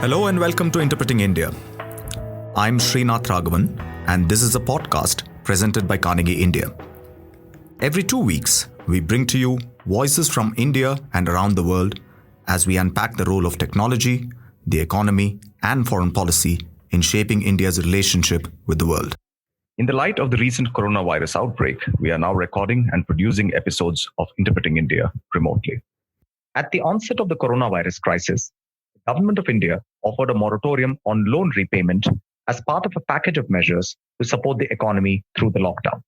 Hello and welcome to Interpreting India. I'm Srinath Raghavan, and this is a podcast presented by Carnegie India. Every 2 weeks, we bring to you voices from India and around the world as we unpack the role of technology, the economy, and foreign policy in shaping India's relationship with the world. In the light of the recent coronavirus outbreak, we are now recording and producing episodes of Interpreting India remotely. At the onset of the coronavirus crisis, the Government of India offered a moratorium on loan repayment as part of a package of measures to support the economy through the lockdown.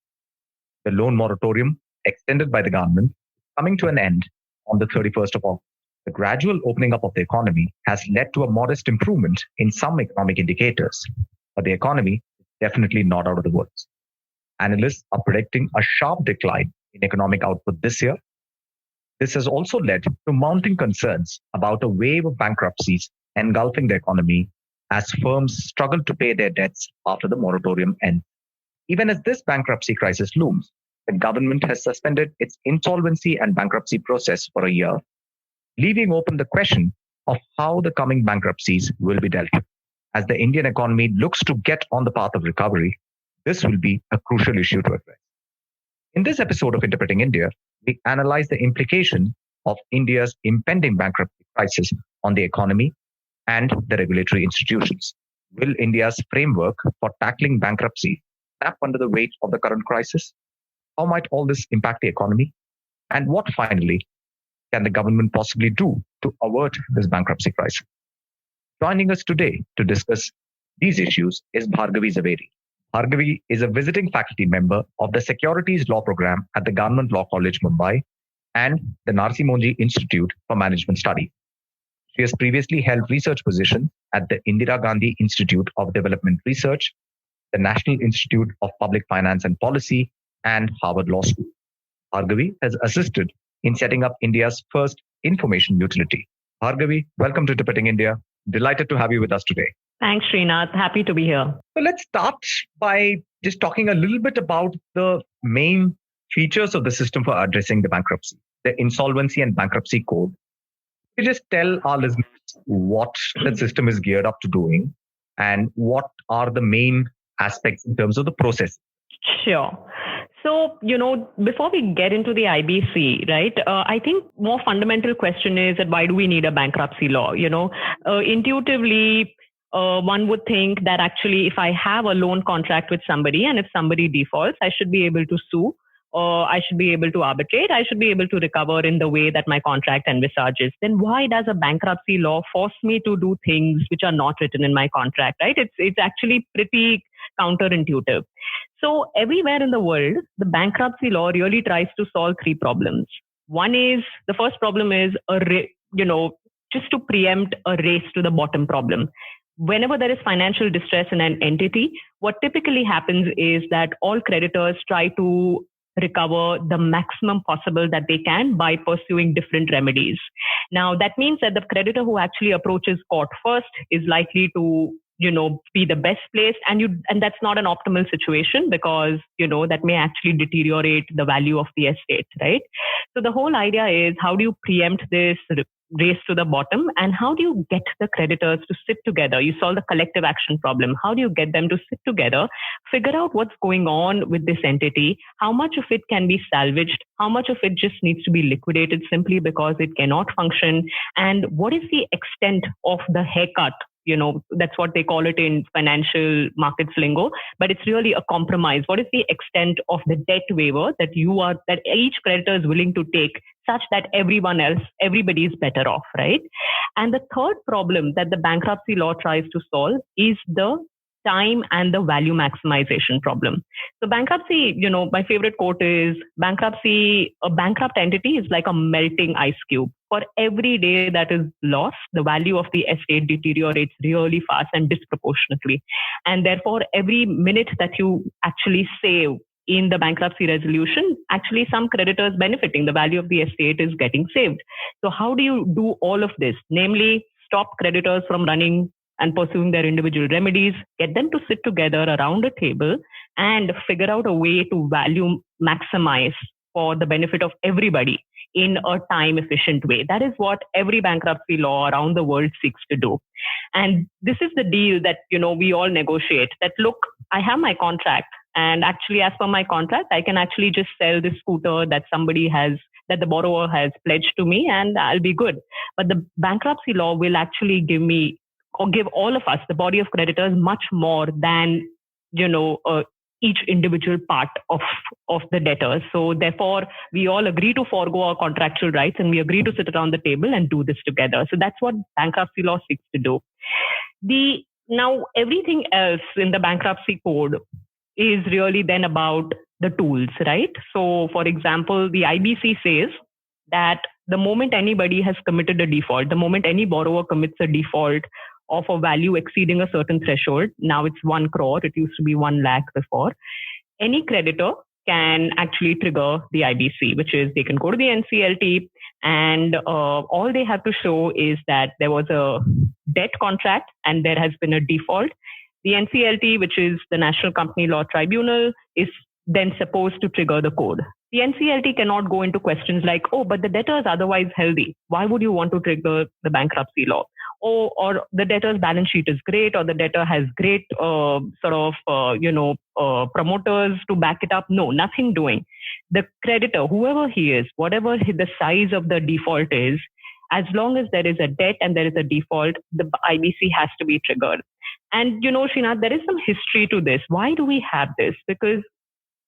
The loan moratorium, extended by the government, is coming to an end on the 31st of August. The gradual opening up of the economy has led to a modest improvement in some economic indicators, but the economy is definitely not out of the woods. Analysts are predicting a sharp decline in economic output this year. This has also led to mounting concerns about a wave of bankruptcies engulfing the economy as firms struggle to pay their debts after the moratorium ends. Even as this bankruptcy crisis looms, the government has suspended its insolvency and bankruptcy process for a year, leaving open the question of how the coming bankruptcies will be dealt with. As the Indian economy looks to get on the path of recovery, this will be a crucial issue to address. In this episode of Interpreting India, we analyze the implication of India's impending bankruptcy crisis on the economy and the regulatory institutions. Will India's framework for tackling bankruptcy snap under the weight of the current crisis? How might all this impact the economy? And what finally can the government possibly do to avert this bankruptcy crisis? Joining us today to discuss these issues is Bhargavi Zaveri. Bhargavi is a visiting faculty member of the Securities Law Program at the Government Law College, Mumbai, and the Narsi Monji Institute for Management Studies. She has previously held research positions at the Indira Gandhi Institute of Development Research, the National Institute of Public Finance and Policy, and Harvard Law School. Bhargavi has assisted in setting up India's first information utility. Bhargavi, welcome to Interpreting India. Delighted to have you with us today. Thanks, Srinath. Happy to be here. So let's start by just talking a little bit about the main features of the system for addressing the bankruptcy, the Insolvency and Bankruptcy Code. Can you just tell our listeners what the system is geared up to doing and what are the main aspects in terms of the process? Sure. So, before we get into the IBC, right, I think more fundamental question is that why do we need a bankruptcy law? Intuitively, one would think that actually if I have a loan contract with somebody and if somebody defaults, I should be able to sue, or I should be able to arbitrate, I should be able to recover in the way that my contract envisages. Then why does a bankruptcy law force me to do things which are not written in my contract, right? It's actually pretty counterintuitive. So everywhere in the world, the bankruptcy law really tries to solve three problems. One is, the first problem is, just to preempt a race to the bottom problem. Whenever there is financial distress in an entity, what typically happens is that all creditors try to recover the maximum possible that they can by pursuing different remedies. Now, that means that the creditor who actually approaches court first is likely to be the best place, and that's not an optimal situation because that may actually deteriorate the value of the estate, right? So the whole idea is, how do you preempt this race to the bottom, and how do you get the creditors to sit together? You solve the collective action problem. How do you get them to sit together, figure out what's going on with this entity, how much of it can be salvaged, how much of it just needs to be liquidated simply because it cannot function, and what is the extent of the haircut? That's what they call it in financial markets lingo, but it's really a compromise. What is the extent of the debt waiver that each creditor is willing to take such that everybody is better off, right? And the third problem that the bankruptcy law tries to solve is the time and the value maximization problem. So bankruptcy, my favorite quote is, a bankrupt entity is like a melting ice cube. For every day that is lost, the value of the estate deteriorates really fast and disproportionately. And therefore, every minute that you actually save in the bankruptcy resolution, actually some creditors benefiting, the value of the estate is getting saved. So how do you do all of this? Namely, stop creditors from running and pursuing their individual remedies, get them to sit together around a table and figure out a way to value maximize for the benefit of everybody in a time efficient way. That is what every bankruptcy law around the world seeks to do. And this is the deal that, we all negotiate that, look, I have my contract. And actually, as per my contract, I can actually just sell this scooter that that the borrower has pledged to me, and I'll be good. But the bankruptcy law will actually give me, or give all of us, the body of creditors, much more than, each individual part of the debtors. So therefore, we all agree to forego our contractual rights, and we agree to sit around the table and do this together. So that's what bankruptcy law seeks to do. Now everything else in the bankruptcy code is really then about the tools, right? So for example, the IBC says that the moment anybody has committed a default, the moment any borrower commits a default of a value exceeding a certain threshold, now it's 1 crore, it used to be 1 lakh before, any creditor can actually trigger the IBC, which is they can go to the NCLT, and all they have to show is that there was a debt contract and there has been a default. The NCLT, which is the National Company Law Tribunal, is then supposed to trigger the code. The NCLT cannot go into questions like, oh, but the debtor is otherwise healthy. Why would you want to trigger the bankruptcy law? Or the debtor's balance sheet is great, or the debtor has great promoters to back it up. No, nothing doing. The creditor, whoever he is, whatever the size of the default is, as long as there is a debt and there is a default, the IBC has to be triggered. And, Srinath, there is some history to this. Why do we have this? Because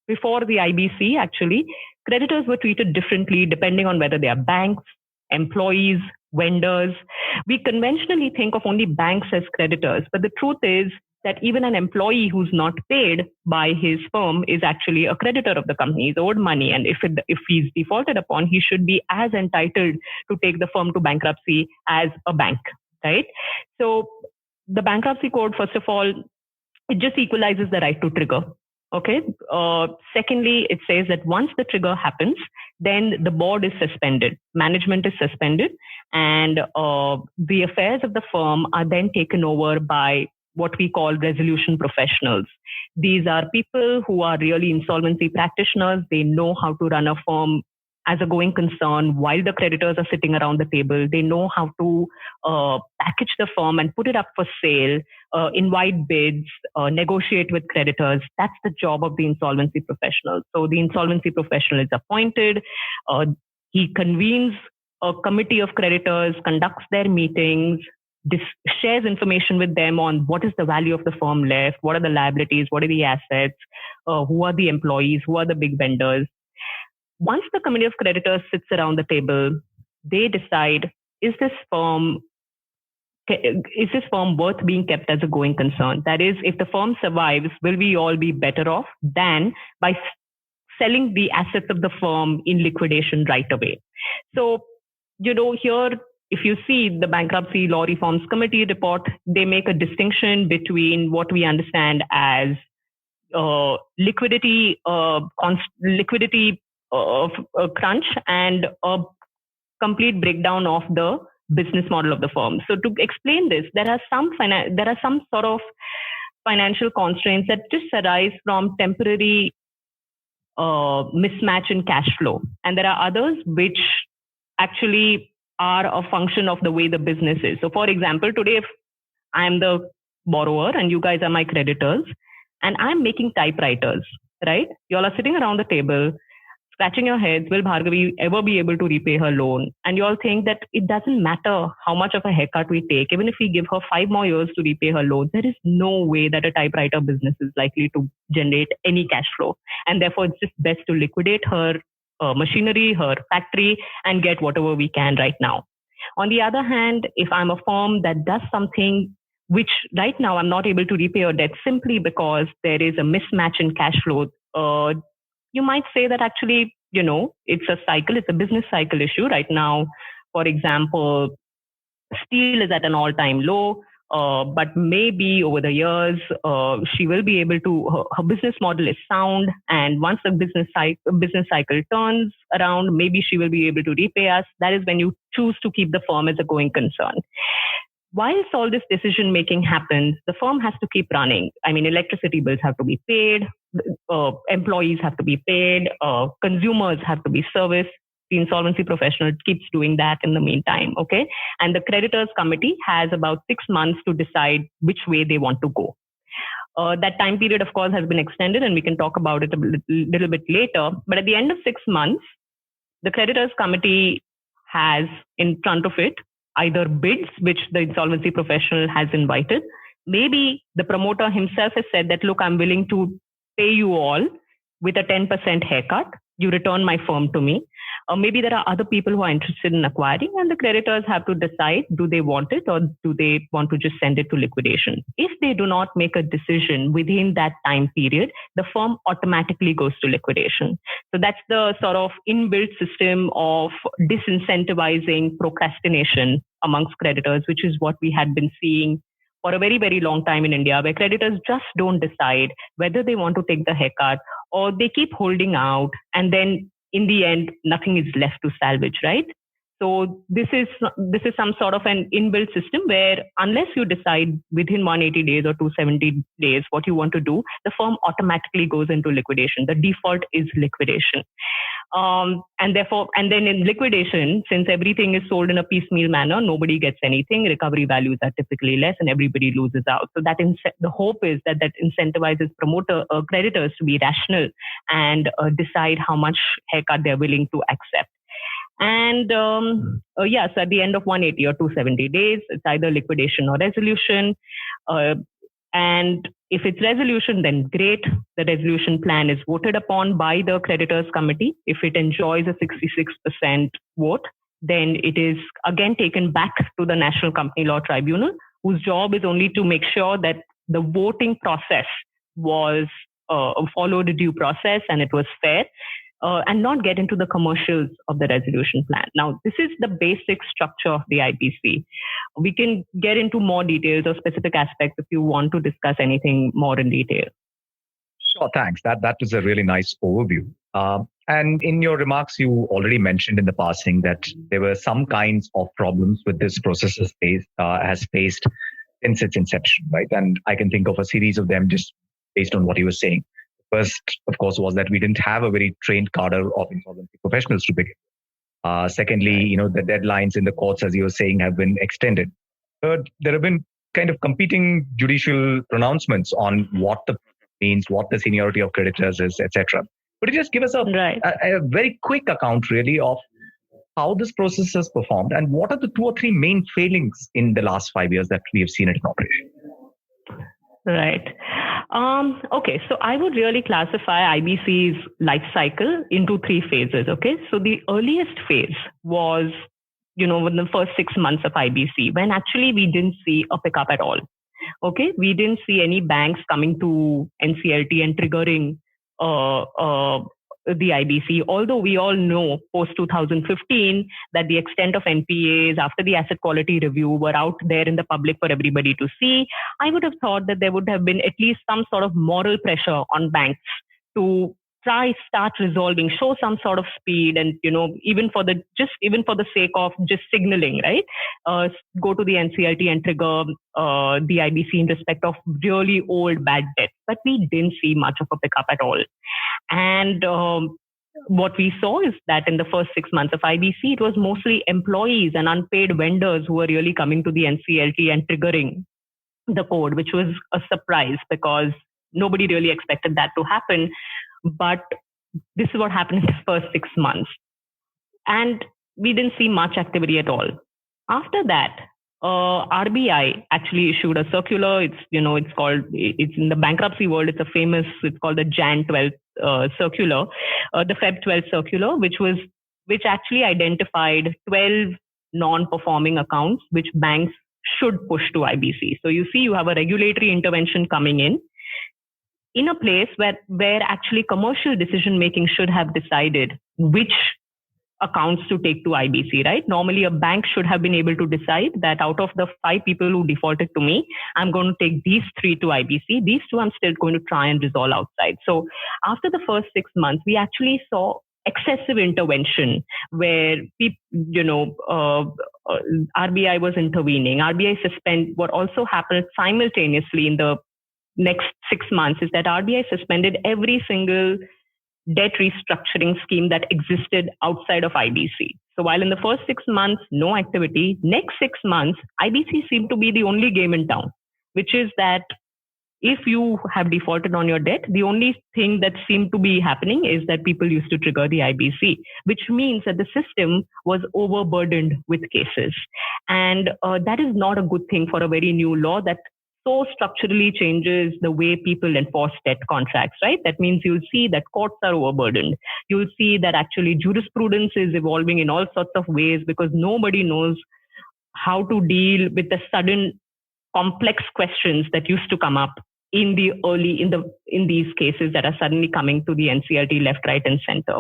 before the IBC, actually, creditors were treated differently depending on whether they are banks, employees, vendors. We conventionally think of only banks as creditors, but the truth is that even an employee who's not paid by his firm is actually a creditor of the company. He's owed money, and if he's defaulted upon, he should be as entitled to take the firm to bankruptcy as a bank, right? So the bankruptcy code, first of all, it just equalizes the right to trigger. Okay. Secondly, it says that once the trigger happens, then the board is suspended, management is suspended, and the affairs of the firm are then taken over by what we call resolution professionals. These are people who are really insolvency practitioners. They know how to run a firm as a going concern while the creditors are sitting around the table. They know how to package the firm and put it up for sale, invite bids, negotiate with creditors. That's the job of the insolvency professional. So the insolvency professional is appointed. He convenes a committee of creditors, conducts their meetings, shares information with them on what is the value of the firm left, what are the liabilities, what are the assets, who are the employees, who are the big vendors. Once the committee of creditors sits around the table, they decide, is this firm worth being kept as a going concern? That is, if the firm survives, will we all be better off than by selling the assets of the firm in liquidation right away? So, here, if you see the Bankruptcy Law Reforms Committee report, they make a distinction between what we understand as liquidity crunch and a complete breakdown of the business model of the firm. So to explain this, there are some sort of financial constraints that just arise from temporary mismatch in cash flow, and there are others which actually are a function of the way the business is. So, for example, today if I am the borrower and you guys are my creditors, and I'm making typewriters, right? You all are sitting around the table, scratching your heads, will Bhargavi ever be able to repay her loan? And you all think that it doesn't matter how much of a haircut we take, even if we give her 5 more years to repay her loan, there is no way that a typewriter business is likely to generate any cash flow. And therefore, it's just best to liquidate her machinery, her factory, and get whatever we can right now. On the other hand, if I'm a firm that does something which right now I'm not able to repay a debt simply because there is a mismatch in cash flow, you might say that actually, it's a cycle, it's a business cycle issue right now. For example, steel is at an all-time low, but maybe over the years, she will be able to, her business model is sound. And once the business cycle turns around, maybe she will be able to repay us. That is when you choose to keep the firm as a going concern. Whilst all this decision making happens, the firm has to keep running. I mean, electricity bills have to be paid, employees have to be paid, consumers have to be serviced. The insolvency professional keeps doing that in the meantime. Okay. And the creditors committee has about 6 months to decide which way they want to go. That time period, of course, has been extended, and we can talk about it a little bit later. But at the end of 6 months, the creditors committee has in front of it either bids, which the insolvency professional has invited. Maybe the promoter himself has said that, look, I'm willing to pay you all with a 10% haircut. You return my firm to me. Or maybe there are other people who are interested in acquiring, and the creditors have to decide, do they want it or do they want to just send it to liquidation? If they do not make a decision within that time period, the firm automatically goes to liquidation. So that's the sort of inbuilt system of disincentivizing procrastination amongst creditors, which is what we had been seeing for a very, very long time in India, where creditors just don't decide whether they want to take the haircut or they keep holding out, and then in the end, nothing is left to salvage, right? So this is some sort of an inbuilt system where unless you decide within 180 days or 270 days what you want to do, the firm automatically goes into liquidation. The default is liquidation. And then in liquidation, since everything is sold in a piecemeal manner, nobody gets anything. Recovery values are typically less, and everybody loses out. So that the hope is that incentivizes creditors to be rational and decide how much haircut they're willing to accept. And so at the end of 180 or 270 days, it's either liquidation or resolution. And if it's resolution, then great. The resolution plan is voted upon by the creditors committee. If it enjoys a 66% vote, then it is again taken back to the National Company Law Tribunal, whose job is only to make sure that the voting process was followed due process and it was fair. And not get into the commercials of the resolution plan. Now, this is the basic structure of the IBC. We can get into more details or specific aspects if you want to discuss anything more in detail. Sure, thanks. That was a really nice overview. And in your remarks, you already mentioned in the passing that there were some kinds of problems with this process has faced since its inception, right? And I can think of a series of them just based on what you were saying. First, of course, was that we didn't have a very trained cadre of insolvency professionals to begin with. Secondly, the deadlines in the courts, as you were saying, have been extended. Third, there have been kind of competing judicial pronouncements on what the means, what the seniority of creditors is, etc. Could you just give us a very quick account, really, of how this process has performed and what are the 2 or 3 main failings in the last 5 years that we have seen it in operation? Right. Okay. So I would really classify IBC's life cycle into 3 phases. Okay. So the earliest phase was, in the first 6 months of IBC, when actually we didn't see a pickup at all. Okay. We didn't see any banks coming to NCLT and triggering the IBC, although we all know post 2015 that the extent of NPAs after the asset quality review were out there in the public for everybody to see. I would have thought that there would have been at least some sort of moral pressure on banks to start resolving, show some sort of speed, and even for the sake of just signaling, right? Go to the NCLT and trigger the IBC in respect of really old bad debt. But we didn't see much of a pickup at all. And what we saw is that in the first 6 months of IBC, it was mostly employees and unpaid vendors who were really coming to the NCLT and triggering the code, which was a surprise because nobody really expected that to happen. But this is what happened in the first 6 months. And we didn't see much activity at all. After that, RBI actually issued a circular. It's in the bankruptcy world, it's called the Jan 12th circular, the Feb 12th circular, which actually identified 12 non-performing accounts which banks should push to IBC. So you see, you have a regulatory intervention coming in a place where actually commercial decision making should have decided which accounts to take to IBC, right? Normally, a bank should have been able to decide that out of the 5 people who defaulted to me, I'm going to take these 3 to IBC. These 2 I'm still going to try and resolve outside. So after the first 6 months, we actually saw excessive intervention where RBI was intervening. RBI what also happened simultaneously in the next 6 months is that RBI suspended every single debt restructuring scheme that existed outside of IBC. So while in the first 6 months, no activity, next 6 months, IBC seemed to be the only game in town, which is that if you have defaulted on your debt, the only thing that seemed to be happening is that people used to trigger the IBC, which means that the system was overburdened with cases. And that is not a good thing for a very new law that so structurally changes the way people enforce debt contracts, right? That means you'll see that courts are overburdened. You'll see that actually jurisprudence is evolving in all sorts of ways because nobody knows how to deal with the sudden complex questions that used to come up in these cases that are suddenly coming to the NCLT left, right, and center.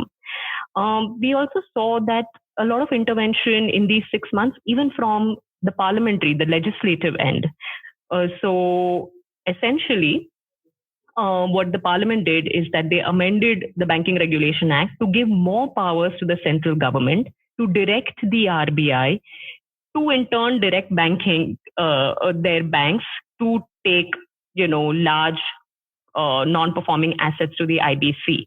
We also saw that a lot of intervention in these 6 months, even from the legislative end. So essentially, what the parliament did is that they amended the Banking Regulation Act to give more powers to the central government to direct the RBI to in turn direct their banks to take, large non-performing assets to the IBC.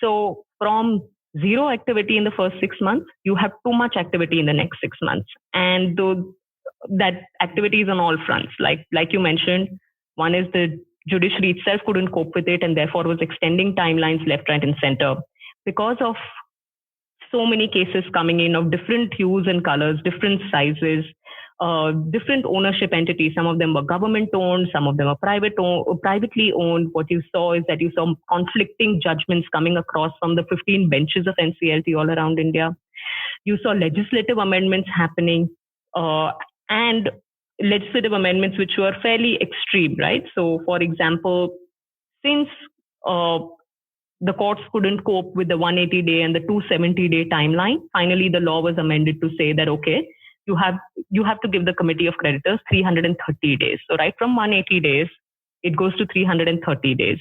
So from zero activity in the first 6 months, you have too much activity in the next 6 months. And that activity is on all fronts. Like you mentioned, one is the judiciary itself couldn't cope with it and therefore was extending timelines left, right, and center. Because of so many cases coming in of different hues and colors, different sizes, different ownership entities. Some of them were government owned, some of them are privately owned. What you saw is that you saw conflicting judgments coming across from the 15 benches of NCLT all around India. You saw legislative amendments happening and legislative amendments which were fairly extreme, right? So, for example, since the courts couldn't cope with the 180-day and the 270-day timeline, finally the law was amended to say that, okay, you have to give the committee of creditors 330 days. So right from 180 days, it goes to 330 days.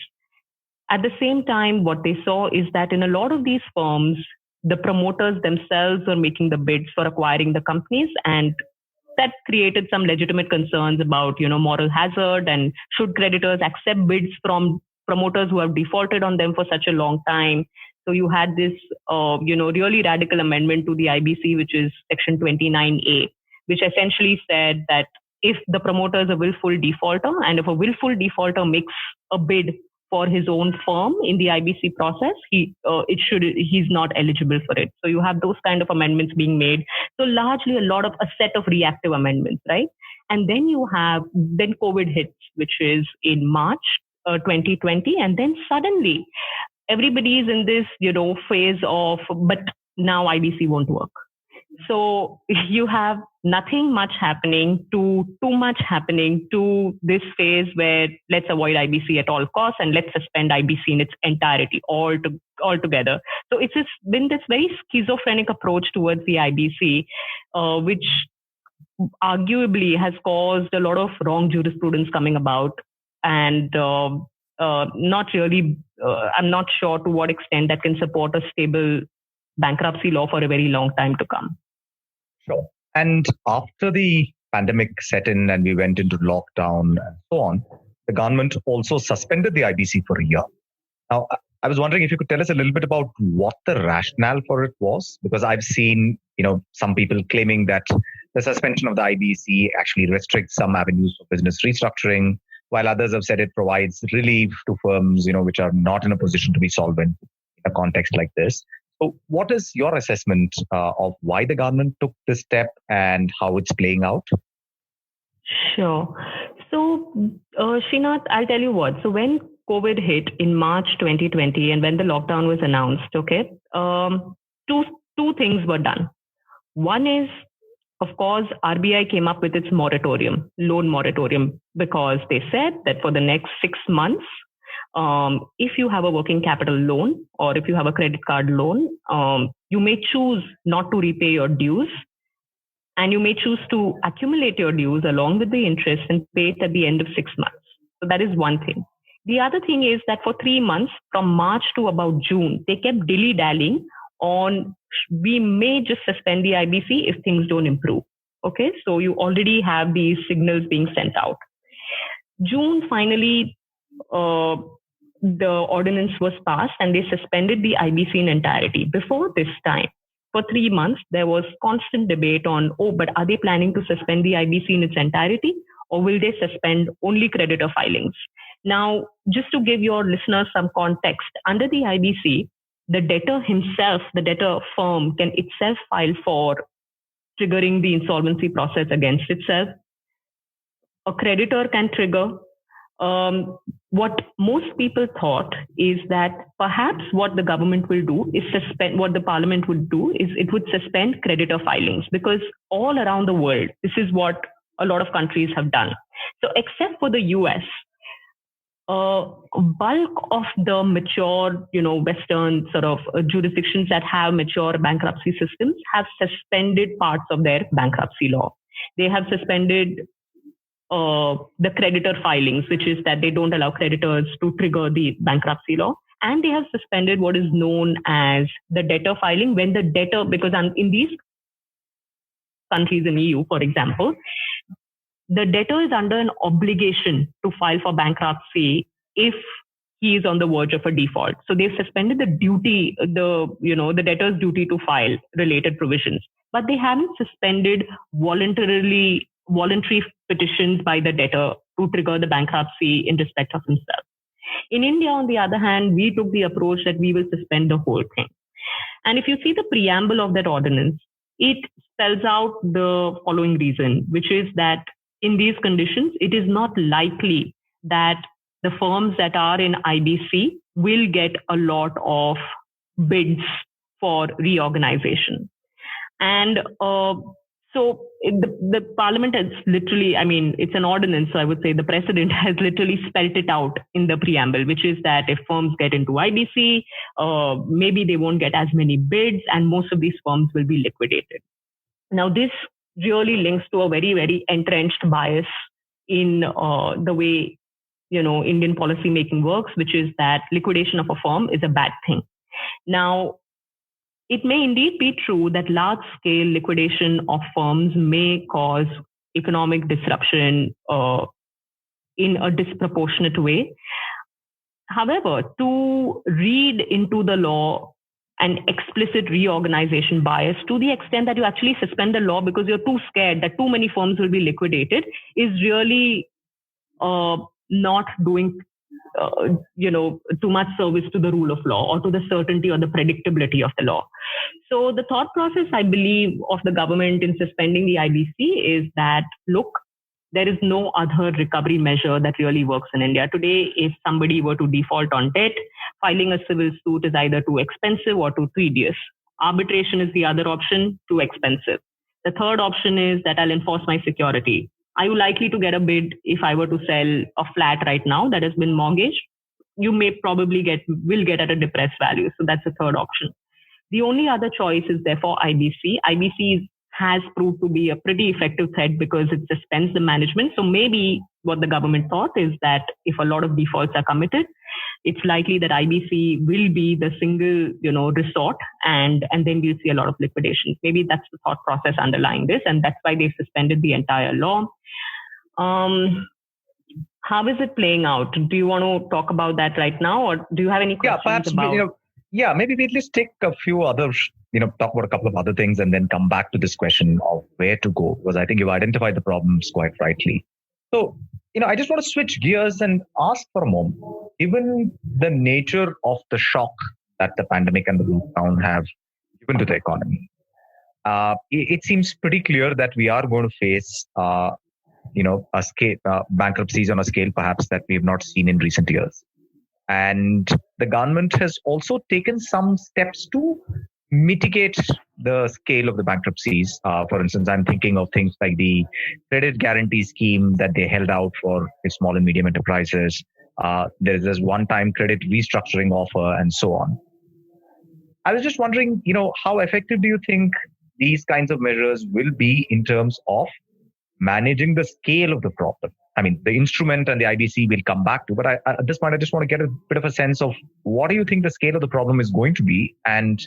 At the same time, what they saw is that in a lot of these firms, the promoters themselves were making the bids for acquiring the companies, and that created some legitimate concerns about, moral hazard and should creditors accept bids from promoters who have defaulted on them for such a long time. So you had this, really radical amendment to the IBC, which is Section 29A, which essentially said that if the promoter is a willful defaulter, and if a willful defaulter makes a bid for his own firm in the IBC process, he's not eligible for it. So you have those kind of amendments being made. So largely a set of reactive amendments, right? And then then COVID hits, which is in March 2020, and then suddenly everybody is in this, phase of, but now IBC won't work. So you have nothing much happening to too much happening to this phase where let's avoid IBC at all costs and let's suspend IBC in its entirety altogether. So it's been this very schizophrenic approach towards the IBC, which arguably has caused a lot of wrong jurisprudence coming about. And I'm not sure to what extent that can support a stable bankruptcy law for a very long time to come. Sure. And after the pandemic set in and we went into lockdown and so on, the government also suspended the IBC for a year. Now, I was wondering if you could tell us a little bit about what the rationale for it was, because I've seen, some people claiming that the suspension of the IBC actually restricts some avenues for business restructuring, while others have said it provides relief to firms, which are not in a position to be solvent in a context like this. So what is your assessment of why the government took this step and how it's playing out? Sure. So, Srinath, I'll tell you what. So when COVID hit in March 2020 and when the lockdown was announced, okay, two things were done. One is, of course, RBI came up with its loan moratorium, because they said that for the next 6 months, if you have a working capital loan or if you have a credit card loan, you may choose not to repay your dues, and you may choose to accumulate your dues along with the interest and pay it at the end of 6 months. So that is one thing. The other thing is that for 3 months, from March to about June, they kept dilly-dallying on we may just suspend the IBC if things don't improve. Okay, so you already have these signals being sent out. June finally the ordinance was passed and they suspended the IBC in entirety. Before this time, for 3 months, there was constant debate on, but are they planning to suspend the IBC in its entirety, or will they suspend only creditor filings? Now, just to give your listeners some context, under the IBC, the debtor himself, the debtor firm, can itself file for triggering the insolvency process against itself. A creditor can trigger. What most people thought is that perhaps what the government will do is what the parliament would do is it would suspend creditor filings, because all around the world, this is what a lot of countries have done. So except for the US, bulk of the mature, Western sort of jurisdictions that have mature bankruptcy systems have suspended parts of their bankruptcy law. They have suspended the creditor filings, which is that they don't allow creditors to trigger the bankruptcy law. And they have suspended what is known as the debtor filing when the debtor, because in these countries in EU, for example, the debtor is under an obligation to file for bankruptcy if he is on the verge of a default. So they've suspended the duty, the debtor's duty to file related provisions, but they haven't suspended voluntary petitions by the debtor to trigger the bankruptcy in respect of himself. In India, on the other hand, we took the approach that we will suspend the whole thing. And if you see the preamble of that ordinance, it spells out the following reason, which is that in these conditions, it is not likely that the firms that are in IBC will get a lot of bids for reorganization. And so the parliament has literally, it's an ordinance, so I would say the president has literally spelt it out in the preamble, which is that if firms get into IBC, maybe they won't get as many bids and most of these firms will be liquidated. Now, this really links to a very, very entrenched bias in the way, Indian policy making works, which is that liquidation of a firm is a bad thing. Now, it may indeed be true that large-scale liquidation of firms may cause economic disruption in a disproportionate way. However, to read into the law an explicit reorganization bias to the extent that you actually suspend the law because you're too scared that too many firms will be liquidated is really not doing too much service to the rule of law or to the certainty or the predictability of the law. So the thought process, I believe, of the government in suspending the IBC is that, look, there is no other recovery measure that really works in India. Today, if somebody were to default on debt, filing a civil suit is either too expensive or too tedious. Arbitration is the other option, too expensive. The third option is that I'll enforce my security. Are you likely to get a bid if I were to sell a flat right now that has been mortgaged? You may probably will get at a depressed value. So that's the third option. The only other choice is therefore IBC. IBC has proved to be a pretty effective threat because it suspends the management. So maybe what the government thought is that if a lot of defaults are committed, it's likely that IBC will be the single, resort, and then we'll see a lot of liquidations. Maybe that's the thought process underlying this, and that's why they've suspended the entire law. How is it playing out? Do you want to talk about that right now, or do you have any questions about? Maybe we'll just take a few other, talk about a couple of other things and then come back to this question of where to go, because I think you've identified the problems quite rightly. So, I just want to switch gears and ask for a moment, given the nature of the shock that the pandemic and the lockdown have given to the economy, it seems pretty clear that we are going to face, a scale, bankruptcies on a scale perhaps that we have not seen in recent years. And the government has also taken some steps to mitigate the scale of the bankruptcies. For instance, I'm thinking of things like the credit guarantee scheme that they held out for small and medium enterprises. There's this one-time credit restructuring offer and so on. I was just wondering, how effective do you think these kinds of measures will be in terms of managing the scale of the problem? I mean, the instrument and the IBC will come back to, but at this point, I just want to get a bit of a sense of what do you think the scale of the problem is going to be, and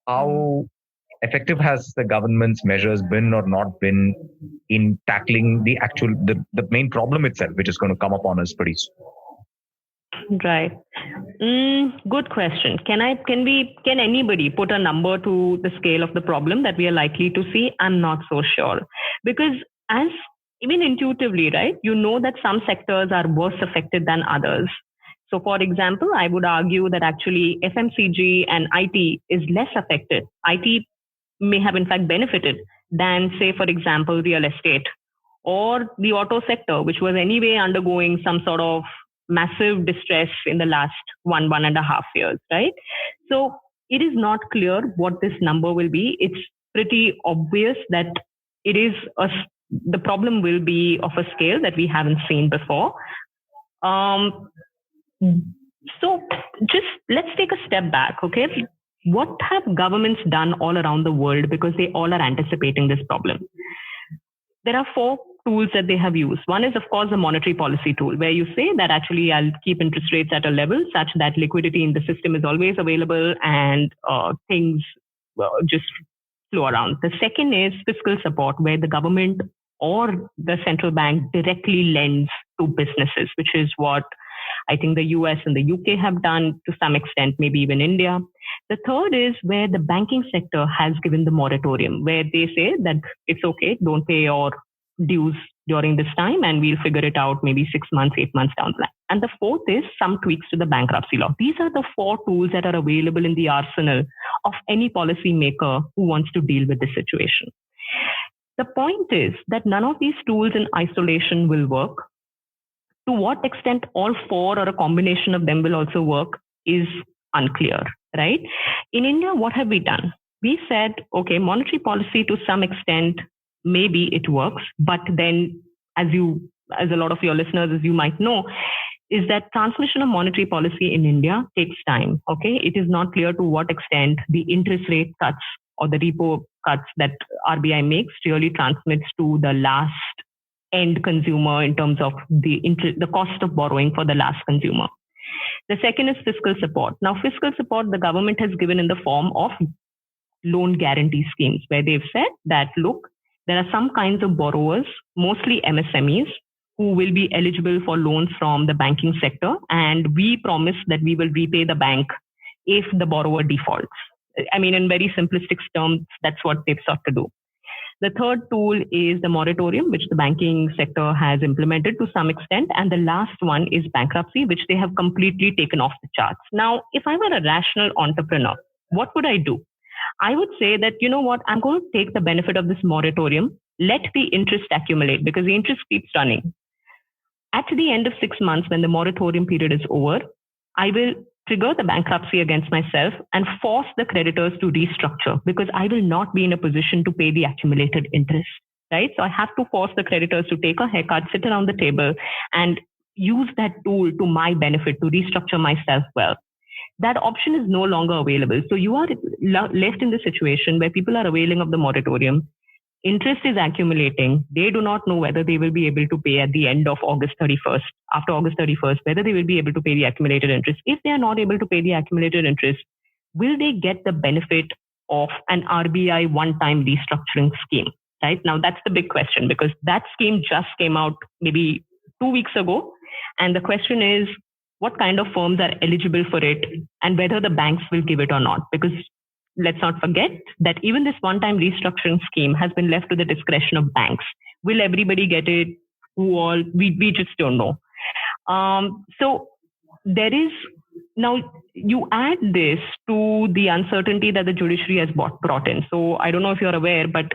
how effective has the government's measures been or not been in tackling the main problem itself, which is going to come upon us pretty soon? Right. Good question. Can anybody put a number to the scale of the problem that we are likely to see? I'm not so sure. Because as even intuitively, right, you know that some sectors are worse affected than others. So for example, I would argue that actually FMCG and IT is less affected. IT may have in fact benefited than, say, for example, real estate or the auto sector, which was anyway undergoing some sort of massive distress in the last 1.5 years, right? So it is not clear what this number will be. It's pretty obvious that it is the problem will be of a scale that we haven't seen before. Um, so just let's take a step back, okay? What have governments done all around the world because they all are anticipating this problem? There are four tools that they have used. One is, of course, the monetary policy tool, where you say that actually I'll keep interest rates at a level such that liquidity in the system is always available and things just flow around. The second is fiscal support, where the government or the central bank directly lends to businesses, which is what I think the US and the UK have done to some extent, maybe even India. The third is where the banking sector has given the moratorium, where they say that it's okay, don't pay your dues during this time and we'll figure it out maybe 6 months, 8 months down the line. And the fourth is some tweaks to the bankruptcy law. These are the four tools that are available in the arsenal of any policymaker who wants to deal with the situation. The point is that none of these tools in isolation will work. To what extent all four or a combination of them will also work is unclear, right? In India, what have we done? We said, okay, monetary policy to some extent, maybe it works, but then as a lot of your listeners, as you might know, is that transmission of monetary policy in India takes time, okay? It is not clear to what extent the interest rate cuts or the repo cuts that RBI makes really transmits to the last end consumer in terms of the cost of borrowing for the last consumer. The second is fiscal support. Now, fiscal support the government has given in the form of loan guarantee schemes, where they've said that, look, there are some kinds of borrowers, mostly MSMEs, who will be eligible for loans from the banking sector, and we promise that we will repay the bank if the borrower defaults. I mean, in very simplistic terms, that's what they've sought to do. The third tool is the moratorium, which the banking sector has implemented to some extent. And the last one is bankruptcy, which they have completely taken off the charts. Now, if I were a rational entrepreneur, what would I do? I would say that, you know what, I'm going to take the benefit of this moratorium, let the interest accumulate because the interest keeps running. At the end of 6 months, when the moratorium period is over, I will trigger the bankruptcy against myself and force the creditors to restructure because I will not be in a position to pay the accumulated interest, right? So I have to force the creditors to take a haircut, sit around the table and use that tool to my benefit to restructure myself well. That option is no longer available. So you are left in the situation where people are availing of the moratorium. Interest is accumulating. They do not know whether they will be able to pay at the end of August 31st, after August 31st, whether they will be able to pay the accumulated interest. If they are not able to pay the accumulated interest, will they get the benefit of an RBI one-time restructuring scheme? Right now, that's the big question because that scheme just came out maybe 2 weeks ago. And the question is, what kind of firms are eligible for it and whether the banks will give it or not? Because let's not forget that even this one-time restructuring scheme has been left to the discretion of banks. Will everybody get it? Who all? We just don't know. So there is, now you add this to the uncertainty that the judiciary has brought in. So I don't know if you're aware, but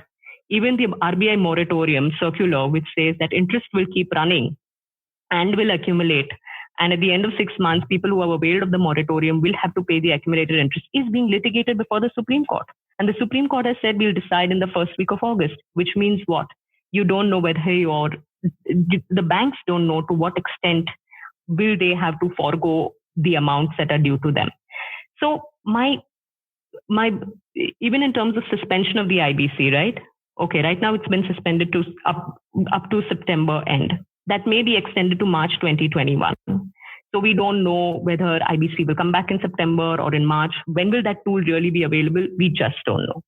even the RBI moratorium circular, which says that interest will keep running and will accumulate. And at the end of 6 months, people who have availed of the moratorium will have to pay the accumulated interest, is being litigated before the Supreme Court. And the Supreme Court has said we'll decide in the first week of August, which means what? You don't know whether the banks don't know to what extent will they have to forego the amounts that are due to them. So my even in terms of suspension of the IBC, right? Okay, right now it's been suspended to up to September end. That may be extended to March 2021. So we don't know whether IBC will come back in September or in March. When will that tool really be available? We just don't know.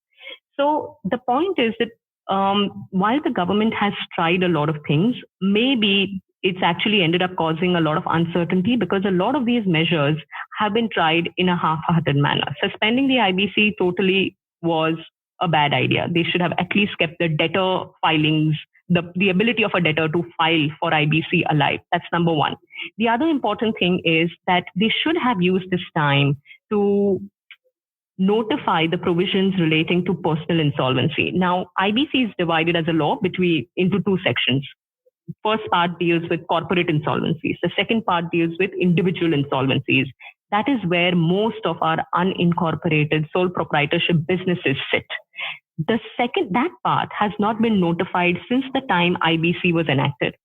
So the point is that while the government has tried a lot of things, maybe it's actually ended up causing a lot of uncertainty because a lot of these measures have been tried in a half-hearted manner. Suspending the IBC totally was a bad idea. They should have at least kept the debtor filings, the ability of a debtor to file for IBC alive. That's number one. The other important thing is that they should have used this time to notify the provisions relating to personal insolvency. Now, IBC is divided as a law into two sections. First part deals with corporate insolvencies. The second part deals with individual insolvencies. That is where most of our unincorporated sole proprietorship businesses sit. That part has not been notified since the time IBC was enacted.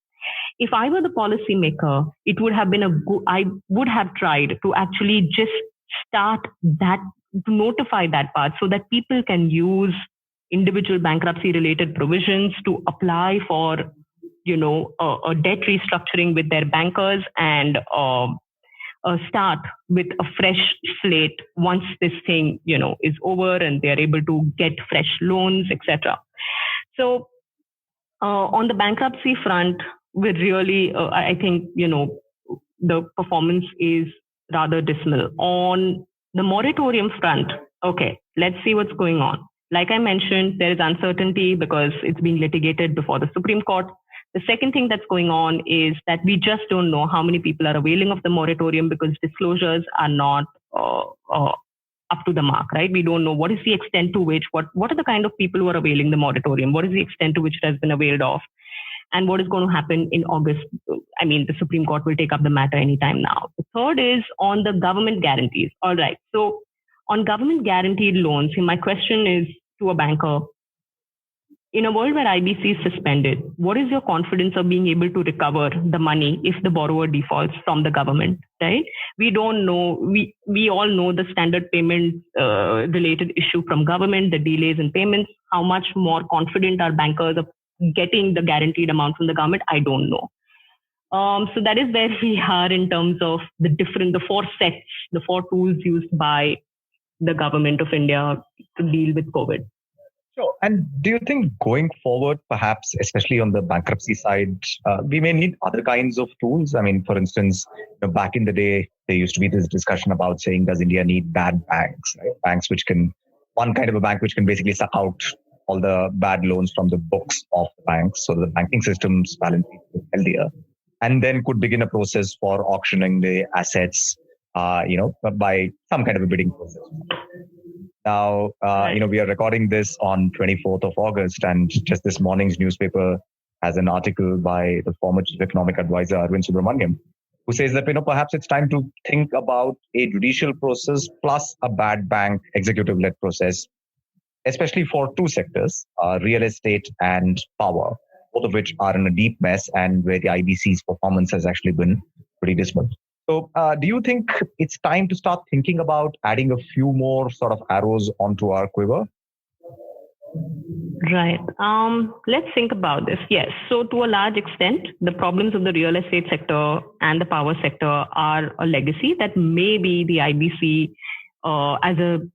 If I were the policymaker, it would have been I would have tried to actually just start that, to notify that part so that people can use individual bankruptcy related provisions to apply for a debt restructuring with their bankers and start with a fresh slate once this thing is over and they are able to get fresh loans, etc. So on the bankruptcy front, we're really I think the performance is rather dismal. On the moratorium front, okay, let's see what's going on. Like I mentioned, there is uncertainty because it's being litigated before the Supreme Court. The second thing that's going on is that we just don't know how many people are availing of the moratorium because disclosures are not up to the mark, right? We don't know what is the extent to which, what are the kind of people who are availing the moratorium, what is the extent to which it has been availed of, and what is going to happen in August. I mean, the Supreme Court will take up the matter anytime now. The third is on the government guarantees. All right. So on government guaranteed loans, my question is to a banker, in a world where IBC is suspended, what is your confidence of being able to recover the money if the borrower defaults from the government, right? We don't know. We all know the standard payment related issue from government, the delays in payments. How much more confident are bankers of getting the guaranteed amount from the government? I don't know. So that is where we are in terms of the four sets, the four tools used by the government of India to deal with COVID. Sure. And do you think going forward, perhaps, especially on the bankruptcy side, we may need other kinds of tools? I mean, for instance, back in the day, there used to be this discussion about saying, does India need bad banks? Right? Banks one kind of a bank which can basically suck out all the bad loans from the books of the banks, so the banking system's balance sheet is healthier, and then could begin a process for auctioning the assets, by some kind of a bidding process. Now, we are recording this on 24th of August, and just this morning's newspaper has an article by the former Chief Economic Advisor, Arvind Subramaniam, who says that, perhaps it's time to think about a judicial process plus a bad bank executive-led process, especially for two sectors, real estate and power, both of which are in a deep mess and where the IBC's performance has actually been pretty dismal. So do you think it's time to start thinking about adding a few more sort of arrows onto our quiver? Right. Let's think about this. Yes. So to a large extent, the problems of the real estate sector and the power sector are a legacy that maybe the IBC, as a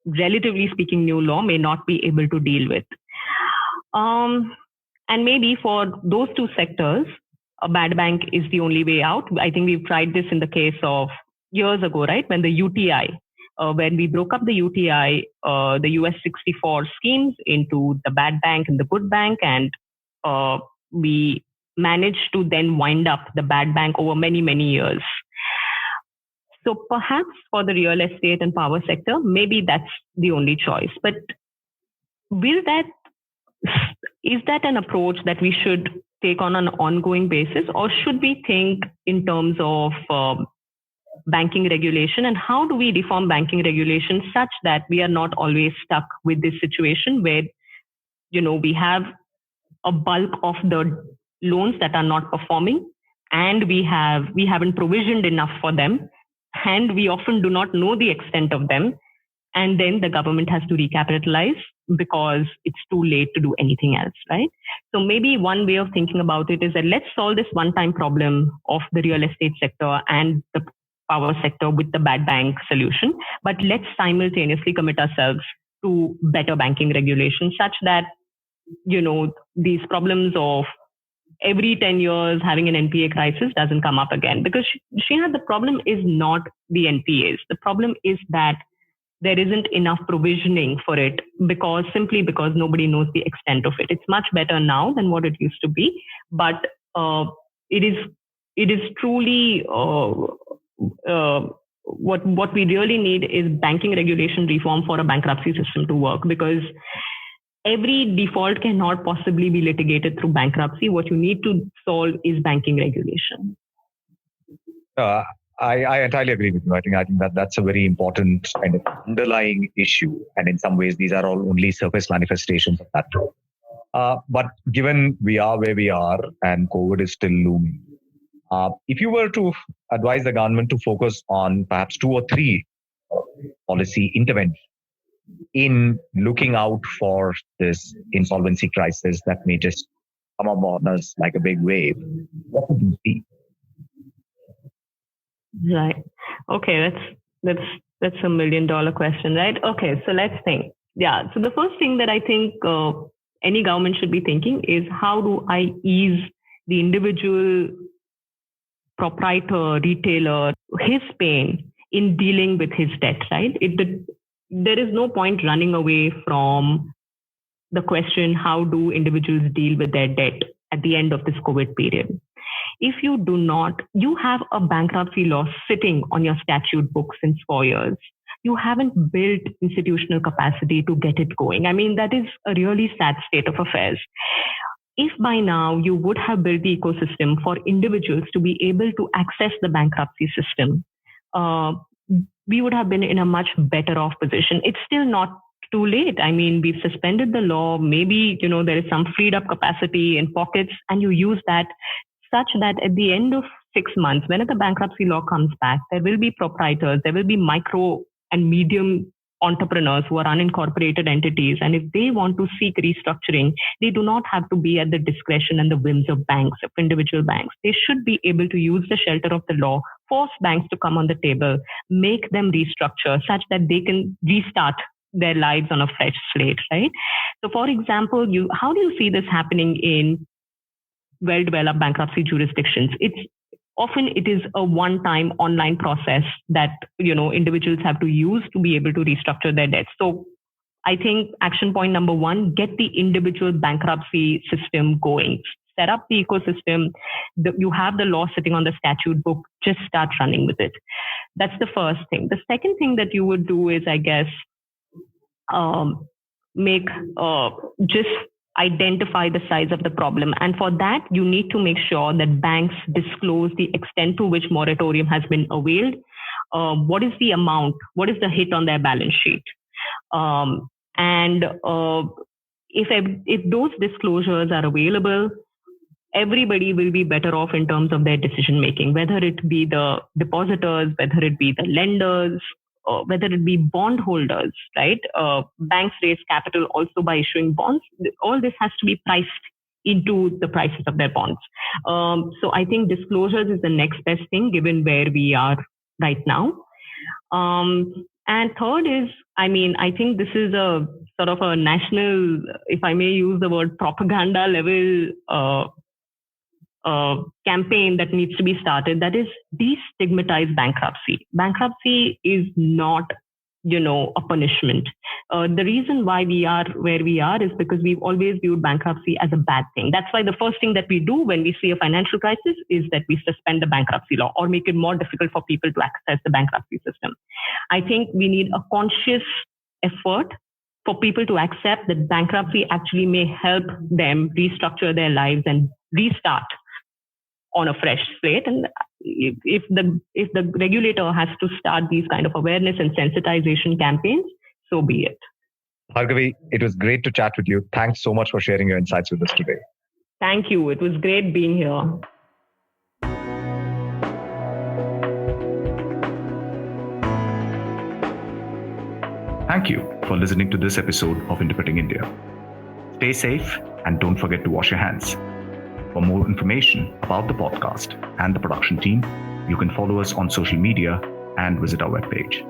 relatively speaking new law, may not be able to deal with. And maybe for those two sectors, a bad bank is the only way out. I think we've tried this in the case of years ago, right? When the UTI, when we broke up the UTI, the US 64 schemes into the bad bank and the good bank, and we managed to then wind up the bad bank over many, many years. So perhaps for the real estate and power sector, maybe that's the only choice. But is that an approach that we should take on an ongoing basis, or should we think in terms of banking regulation, and how do we reform banking regulation such that we are not always stuck with this situation where we have a bulk of the loans that are not performing, and we haven't provisioned enough for them, and we often do not know the extent of them, and then the government has to recapitalize because it's too late to do anything else, right? So maybe one way of thinking about it is that let's solve this one-time problem of the real estate sector and the power sector with the bad bank solution, but let's simultaneously commit ourselves to better banking regulation such that, these problems of every 10 years having an NPA crisis doesn't come up again. Because Srinath, the problem is not the NPAs. The problem is that there isn't enough provisioning for it simply because nobody knows the extent of it. It's much better now than what it used to be, but it is truly what we really need is banking regulation reform for a bankruptcy system to work, because every default cannot possibly be litigated through bankruptcy. What you need to solve is banking regulation. I entirely agree with you. I think that's a very important kind of underlying issue. And in some ways, these are all only surface manifestations of that. But given we are where we are and COVID is still looming, if you were to advise the government to focus on perhaps 2 or 3 policy interventions in looking out for this insolvency crisis that may just come upon us like a big wave, what would you see? Right. Okay, that's a $1 million question, right? Okay, so let's think. Yeah. So the first thing that I think any government should be thinking is, how do I ease the individual proprietor, retailer, his pain in dealing with his debt, right? There is no point running away from the question, how do individuals deal with their debt at the end of this COVID period? If you do not, you have a bankruptcy law sitting on your statute book since 4 years. You haven't built institutional capacity to get it going. I mean, that is a really sad state of affairs. If by now you would have built the ecosystem for individuals to be able to access the bankruptcy system, we would have been in a much better off position. It's still not too late. I mean, we've suspended the law. Maybe, there is some freed up capacity in pockets, and you use that such that at the end of 6 months, when the bankruptcy law comes back, there will be proprietors, there will be micro and medium entrepreneurs who are unincorporated entities. And if they want to seek restructuring, they do not have to be at the discretion and the whims of banks, of individual banks. They should be able to use the shelter of the law, force banks to come on the table, make them restructure such that they can restart their lives on a fresh slate, right? So for example, how do you see this happening in well-developed bankruptcy jurisdictions? It is a one-time online process that, individuals have to use to be able to restructure their debts. So I think action point number 1, get the individual bankruptcy system going. Set up the ecosystem. You have the law sitting on the statute book. Just start running with it. That's the first thing. The second thing that you would do is, I guess, just identify the size of the problem. And for that, you need to make sure that banks disclose the extent to which moratorium has been availed. What is the amount? What is the hit on their balance sheet? And if those disclosures are available, everybody will be better off in terms of their decision making, whether it be the depositors, whether it be the lenders, whether it be bondholders, right? Banks raise capital also by issuing bonds. All this has to be priced into the prices of their bonds. So I think disclosures is the next best thing given where we are right now. And third is, I think this is a sort of a national, if I may use the word, propaganda level campaign that needs to be started. That is, destigmatize bankruptcy. Bankruptcy is not, a punishment. The reason why we are where we are is because we've always viewed bankruptcy as a bad thing. That's why the first thing that we do when we see a financial crisis is that we suspend the bankruptcy law or make it more difficult for people to access the bankruptcy system. I think we need a conscious effort for people to accept that bankruptcy actually may help them restructure their lives and restart on a fresh slate. And if the regulator has to start these kind of awareness and sensitization campaigns, so be it. Bhargavi, it was great to chat with you. Thanks so much for sharing your insights with us today. Thank you. It was great being here. Thank you for listening to this episode of Interpreting India. Stay safe and don't forget to wash your hands. For more information about the podcast and the production team, you can follow us on social media and visit our webpage.